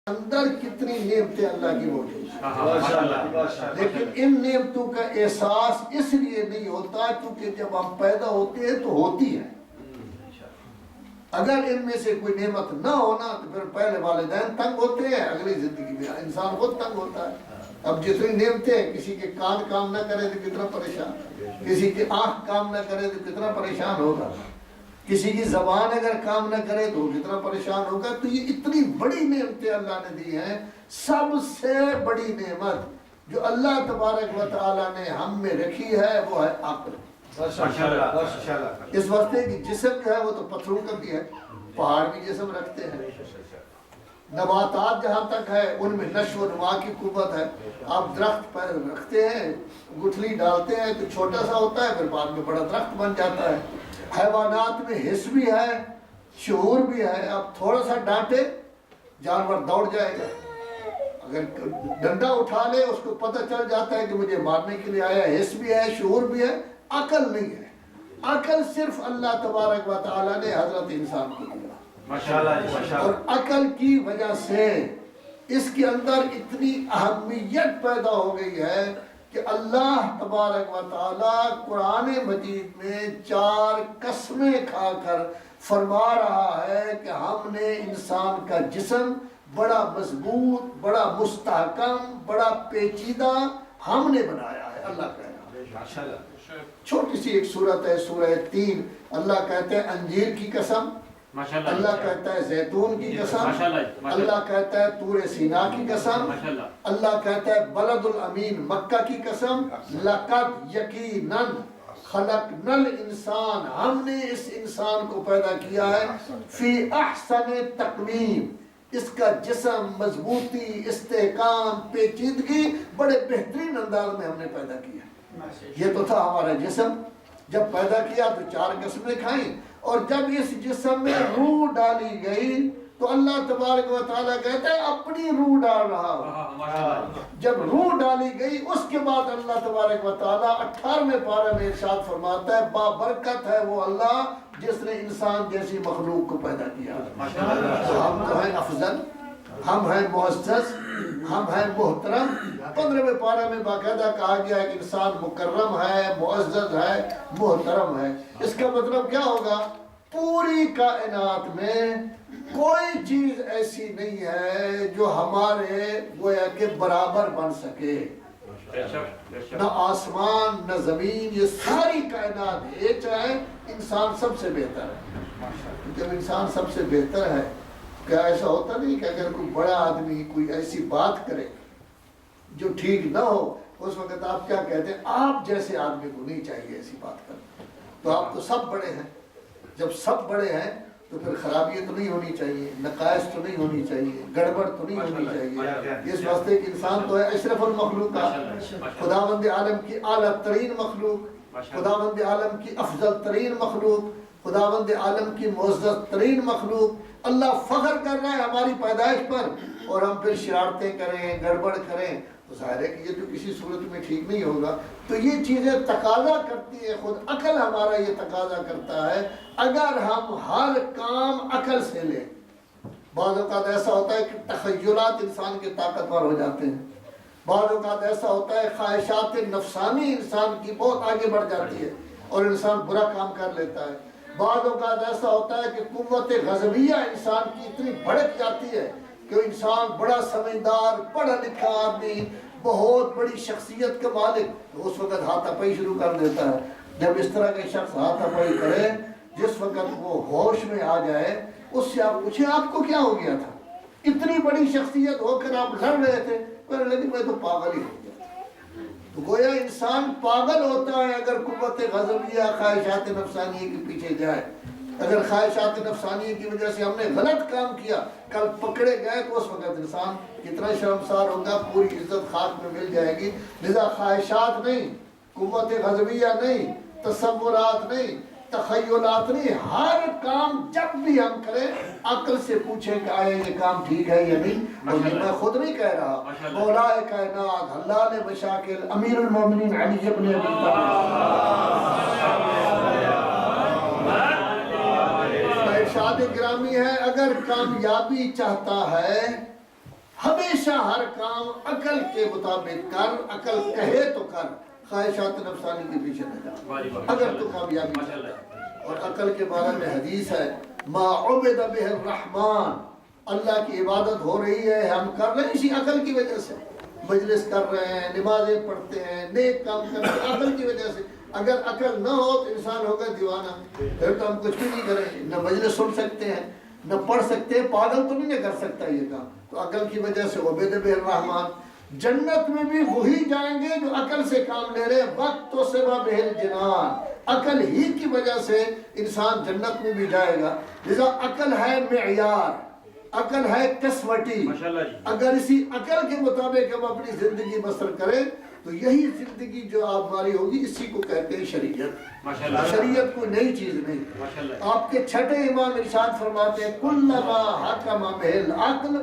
اندر کتنی نعمتیں اللہ کی موجود ہیں، لیکن ان نعمتوں کا احساس اس لیے نہیں ہوتا کیونکہ جب ہم پیدا ہوتے ہیں تو ہوتی ہے۔ اگر ان میں سے کوئی نعمت نہ ہونا تو پھر پہلے والدین تنگ ہوتے ہیں، اگلی زندگی میں انسان خود تنگ ہوتا ہے۔ اب جتنی نعمتیں ہیں، کسی کے کان کام نہ کرے تو کتنا پریشان، کسی کی آنکھ کام نہ کرے تو کتنا پریشان ہوگا، کسی کی زبان اگر کام نہ کرے تو کتنا پریشان ہوگا۔ تو یہ اتنی بڑی نعمتیں اللہ نے دی ہیں۔ سب سے بڑی نعمت جو اللہ تبارک و تعالیٰ نے ہم میں رکھی ہے وہ ہے عقل۔ اس واسطے کہ جسم جو ہے وہ تو پتھروں کا بھی ہے، پہاڑ بھی جسم رکھتے ہیں، نباتات جہاں تک ہے ان میں نشو و نما کی قوت ہے۔ آپ درخت پر رکھتے ہیں، گٹھلی ڈالتے ہیں تو چھوٹا سا ہوتا ہے، پھر بعد میں بڑا درخت بن جاتا ہے۔ حیوانات میں حس بھی ہے، شعور بھی ہے۔ آپ تھوڑا سا ڈانٹے جانور دوڑ جائے گا، اگر ڈنڈا اٹھا لے اس کو پتہ چل جاتا ہے کہ مجھے مارنے کے لیے آیا۔ حس بھی ہے، شعور بھی ہے، عقل نہیں ہے۔ عقل صرف اللہ تبارک و تعالیٰ نے حضرت انسان کو دیا، اور عقل کی وجہ سے اس کے اندر اتنی اہمیت پیدا ہو گئی ہے کہ اللہ تبارک و تعالیٰ قرآن مجید میں 4 قسمیں کھا کر فرما رہا ہے کہ ہم نے انسان کا جسم بڑا مضبوط، بڑا مستحکم، بڑا پیچیدہ ہم نے بنایا ہے۔ اللہ کہہ رہا ہے، چھوٹی سی ایک سورت ہے سورہ 3، اللہ کہتا ہے انجیر کی قسم، اللہ کہتا ہے زیتون کی قسم، اللہ کہتا ہے طور سینا کی قسم، اللہ کہتا ہے بلد الامین مکہ کی قسم، لقد یقیناً خلقنا الانسان، ہم نے اس انسان کو پیدا کیا ہے فی احسن تقویم، اس کا جسم، مضبوطی، استحکام، پیچیدگی بڑے بہترین انداز میں ہم نے پیدا کیا۔ یہ تو تھا ہمارا جسم، جب پیدا کیا تو 4 قسمیں کھائیں، اور جب اس جسم میں روح ڈالی گئی تو اللہ تبارک و تعالیٰ کہتا ہے اپنی روح ڈال رہا ہوں۔ جب روح ڈالی گئی اس کے بعد اللہ تبارک و تعالیٰ 18ویں پارے میں ارشاد فرماتا ہے بابرکت ہے وہ اللہ جس نے انسان جیسی مخلوق کو پیدا کیا۔ ہم تو ہیں افضل، ہم ہیں معزز، ہم ہیں محترم۔ 15ویں پارے میں باقاعدہ کہا گیا ہے کہ انسان مکرم ہے، معزز ہے، محترم ہے۔ اس کا مطلب کیا ہوگا؟ پوری کائنات میں کوئی چیز ایسی نہیں ہے جو ہمارے گویا کے برابر بن سکے، نہ آسمان نہ زمین، یہ ساری کائنات یہ چاہے انسان سب سے بہتر ہے۔ جب انسان سب سے بہتر ہے، کیا ایسا ہوتا نہیں کہ اگر کوئی بڑا آدمی کوئی ایسی بات کرے جو ٹھیک نہ ہو، اس وقت آپ کیا کہتے ہیں؟ آپ جیسے آدمی کو نہیں چاہیے ایسی بات کرنا، تو آپ تو سب بڑے ہیں۔ جب سب بڑے ہیں تو پھر خرابی تو نہیں ہونی چاہیے، نقائص تو نہیں ہونی چاہیے، گڑبڑ تو نہیں ہونی چاہیے۔ اس واسطے کہ انسان تو ہے اشرف المخلوقات، خداوند عالم کی اعلیٰ ترین مخلوق، خداوند عالم کی افضل ترین مخلوق، خداوند عالم کی معزز ترین مخلوق۔ اللہ فخر کر رہا ہے ہماری پیدائش پر، اور ہم پھر شرارتیں کریں، گڑبڑ کریں، تو ظاہر ہے کہ یہ تو کسی صورت میں ٹھیک نہیں ہوگا۔ تو یہ چیزیں تقاضا کرتی ہے، خود عقل ہمارا یہ تقاضا کرتا ہے اگر ہم ہر کام عقل سے لیں۔ بعض اوقات ایسا ہوتا ہے کہ تخیلات انسان کے طاقتور ہو جاتے ہیں، بعض اوقات ایسا ہوتا ہے خواہشات نفسانی انسان کی بہت آگے بڑھ جاتی ہے اور انسان برا کام کر لیتا ہے، بعض اوقات ایسا ہوتا ہے کہ قوت غضبیہ انسان کی اتنی بھڑک جاتی ہے کہ انسان بڑا سمجھدار، پڑھا لکھا آدمی، بہت بڑی شخصیت کا مالک، تو اس وقت ہاتھا پائی شروع کر دیتا ہے۔ جب اس طرح کے شخص ہاتھا پائی کرے، جس وقت وہ ہوش میں آ جائے، اس سے آپ پوچھیں آپ کو کیا ہو گیا تھا؟ اتنی بڑی شخصیت ہو کر آپ لڑ رہے تھے، لیکن میں تو پاگل ہی ہو گیا تھا۔ تو گویا انسان پاگل ہوتا ہے اگر قوت غضبیہ خواہشات نفسانی کے پیچھے جائے۔ اگر خواہشات نفسانی کی وجہ سے ہم نے غلط کام کیا، کل پکڑے گئے تو اس وقت انسان کتنا شرمسار ہوگا، پوری عزت خاک میں مل جائے گی۔ لذا خواہشات نہیں، قوت غضبیہ نہیں، تصورات نہیں، تخیلات نہیں، ہر کام جب بھی ہم کریں عقل سے پوچھیں کہ آیا یہ کام ٹھیک ہے یا نہیں۔ اور یہ میں خود نہیں کہہ رہا، مولا کائنات حلال مشاکل امیر المومنین علی ابن ابی ارشاد گرامی ہے، اگر کامیابی چاہتا ہے ہمیشہ ہر کام عقل کے مطابق کر، عقل کہے تو کر، خواہشات نفسانی کے پیچھے نہ جا، اگر تو کامیابی چاہتا ہے۔ اور عقل کے بارے میں حدیث ہے ما عبد بہ الرحمن، اللہ کی عبادت ہو رہی ہے، ہم کر رہے ہیں اسی عقل کی وجہ سے، مجلس کر رہے ہیں، نمازیں پڑھتے ہیں، نیک کام کر رہے ہیں عقل کی وجہ سے۔ اگر عقل نہ ہو تو انسان ہوگا دیوانہ، پھر تو ہم کچھ بھی نہیں کریں گے، نہ مجلس سن سکتے ہیں نہ پڑھ سکتے ہیں، پاگل تو نہیں کر سکتا یہ کام۔ تو عقل کی وجہ سے عبد بہ الرحمن، جنت میں بھی وہی جائیں گے جو عقل سے کام لے رہے، وقت تو سبا بہ الجنان، عقل ہی کی وجہ سے انسان جنت میں بھی جائے گا۔ لذا عقل ہے معیار، عقل ہے کسوٹی، اگر اسی عقل کے مطابق ہم اپنی زندگی بسر کریں تو یہی زندگی جو آپ ہماری ہوگی، اسی کو کہتے ہیں شریعت۔ شریعت کوئی نئی چیز نہیں۔ آپ کے چھٹے امام ارشاد فرماتے ہیں کلما حکم بہل عقل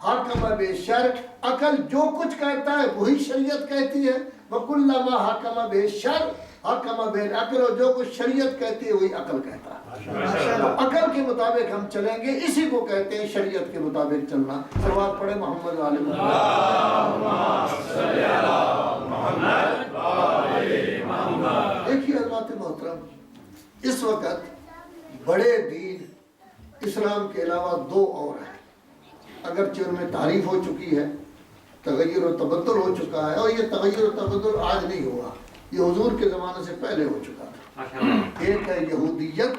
حکم بالشرع، عقل جو کچھ کہتا ہے وہی شریعت کہتی ہے، وکلما حکم بالشرع حکم بالعقل، اور جو کچھ شریعت کہتی ہے وہی عقل کہتا ہے۔ عقل کے مطابق ہم چلیں گے، اسی کو کہتے ہیں شریعت کے مطابق چلنا۔ صلوات پڑھے محمد علیہ محمد۔ دیکھیے حضرات محترم، اس وقت بڑے دین اسلام کے علاوہ دو اور ہیں، اگرچہ ان میں تعریف ہو چکی ہے، تغیر و تبدل ہو چکا ہے، اور یہ تغیر و تبدل آج نہیں ہوا، یہ حضور کے زمانے سے پہلے ہو چکا تھا۔ ایک ہے یہودیت،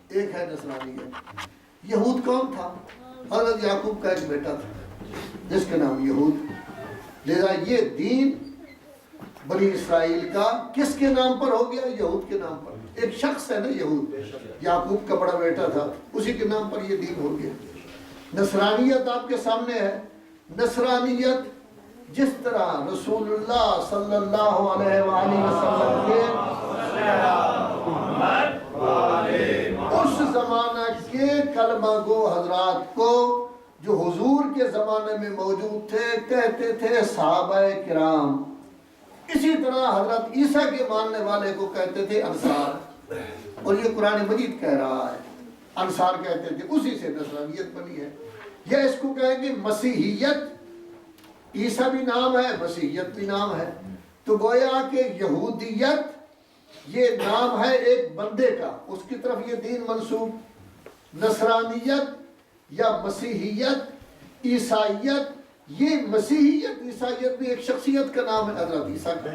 ایک ہے نصرانیت۔ یہود کون تھا؟ حضرت یعقوب کا ایک بیٹا تھا جس کے نام یہود، لذا یہ دین بنی اسرائیل کا کس کے نام پر ہو گیا؟ یہود کے نام پر۔ ایک شخص ہے نا یہود، یعقوب کا بڑا بیٹا تھا، اسی کے نام پر یہ دین ہو گیا۔ نصرانیت آپ کے سامنے ہے۔ نصرانیت جس طرح رسول اللہ صلی اللہ علیہ وآلہ وسلم کے اس زمانہ کے کلمہ گو حضرات کو جو حضور کے زمانے میں موجود تھے کہتے تھے صحابہ کرام، اسی طرح حضرت عیسیٰ کے ماننے والے کو کہتے تھے انصار، اور یہ قرآن مجید کہہ رہا ہے انصار کہتے تھے، اسی سے نصرانیت بنی ہے۔ یا اس کو کہیں گے مسیحیت، عیسیٰ بھی نام ہے، مسیحیت بھی نام ہے، تو گویا کہ یہودیت یہ نام ہے ایک بندے کا، اس کی طرف یہ دین منسوب۔ نصرانیت یا مسیحیت، عیسائیت، یہ مسیحیت عیسائیت بھی ایک شخصیت کا نام ہے، حضرت عیسیٰ کا،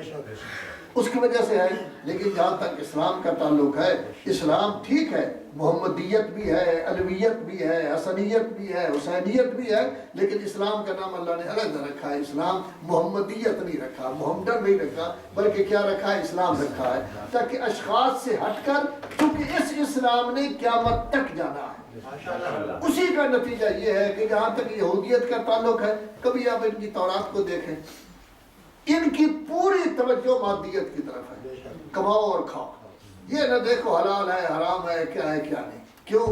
اس کی وجہ سے ہے۔ لیکن جہاں تک اسلام کا تعلق ہے، اسلام ٹھیک ہے، محمدیت بھی ہے، علویت بھی ہے، حسنیت بھی ہے، حسینیت بھی ہے، لیکن اسلام کا نام اللہ نے الگ رکھا ہے۔ اسلام محمدیت نہیں رکھا، محمدن نہیں رکھا، بلکہ کیا رکھا ہے؟ اسلام رکھا ہے، تاکہ اشخاص سے ہٹ کر، کیونکہ اس اسلام نے قیامت تک جانا ہے۔ اسی کا نتیجہ یہ ہے کہ جہاں تک یہودیت کا تعلق ہے، کبھی آپ ان کی تورات کو دیکھیں، ان کی پوری توجہ مادیت کی طرف ہے، کماؤ اور کھاؤ، یہ نہ دیکھو حلال ہے حرام ہے کیا نہیں۔ کیوں؟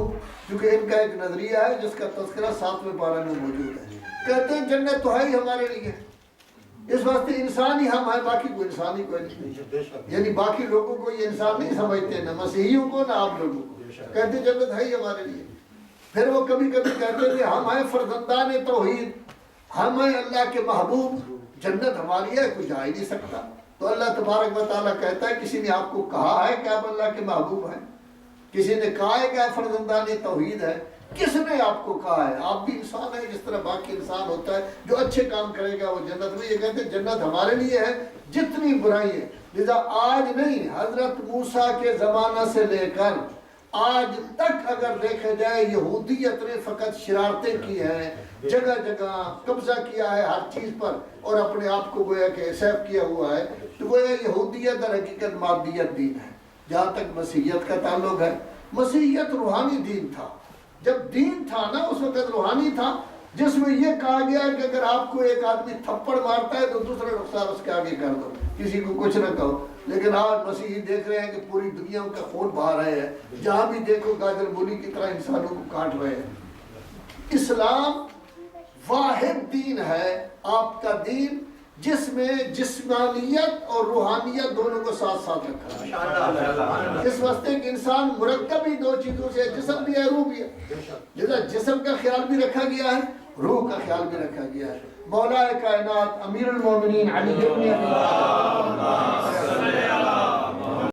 کیونکہ ان کا ایک نظریہ ہے جس کا تذکرہ 7ویں پارہ میں موجود ہے، کہتے ہیں جنت تو ہے ہی ہمارے لیے، اس واسطے انسان ہی ہم ہیں، باقی کوئی انسان ہی کوئی نہیں، یعنی باقی لوگوں کو یہ انسان نہیں سمجھتے، نہ مسیحیوں کو نہ آپ لوگوں کو، کہتے ہیں جنت ہے ہی ہمارے لیے۔ پھر وہ کبھی کبھی کہتے تھے ہم ہیں فرزندان توحید، ہم ہیں اللہ کے محبوب، جنت ہماری ہے، کوئی جا ہی نہیں سکتا۔ تو اللہ تبارک و تعالیٰ کہتا ہے کسی نے آپ کو کہا ہے کہ آپ اللہ کے محبوب ہیں؟ کسی نے کہا ہے کہ آپ فرزندان توحید ہے؟ کس نے آپ کو کہا ہے؟ آپ بھی انسان ہیں جس طرح باقی انسان ہوتا ہے، جو اچھے کام کرے گا وہ جنت میں۔ یہ کہتے ہیں جنت ہمارے لیے ہے جتنی برائی ہے۔ لذا آج نہیں، حضرت موسیٰ کے زمانہ سے لے کر آج تک اگر دیکھا جائے، یہودیت نے فقط شرارتیں کی ہیں، جگہ جگہ قبضہ کیا ہے ہر چیز پر، اور اپنے آپ کو گویا کہ سیف کیا ہوا ہے۔ تو گویا یہودیت در حقیقت مادیت دین ہے۔ جہاں تک مسیحیت کا تعلق ہے، مسیحیت روحانی دین تھا۔ جب دین تھا نا اس وقت روحانی تھا، جس میں یہ کہا گیا کہ اگر آپ کو ایک آدمی تھپڑ مارتا ہے تو دوسرا رخسار اس کے آگے کر دو، کسی کو کچھ نہ کہو۔ لیکن آج مسیحی دیکھ رہے ہیں کہ پوری دنیا کا خون بہا رہے ہیں، جہاں بھی دیکھو گاجر مولی کی طرح انسانوں کو کاٹ رہے ہیں۔ اسلام واحد دین ہے، آپ کا دین، جس میں جسمانیت اور روحانیت دونوں کو ساتھ ساتھ رکھا ہے۔ اس واسطے کہ انسان مرکب ہی دو چیزوں سے ہے، جسم بھی ہے روح بھی ہے، لذا جسم کا خیال بھی رکھا گیا ہے، روح کا خیال بھی رکھا گیا ہے۔ مولا کائنات امیر المومنین علی ابن ابی طالب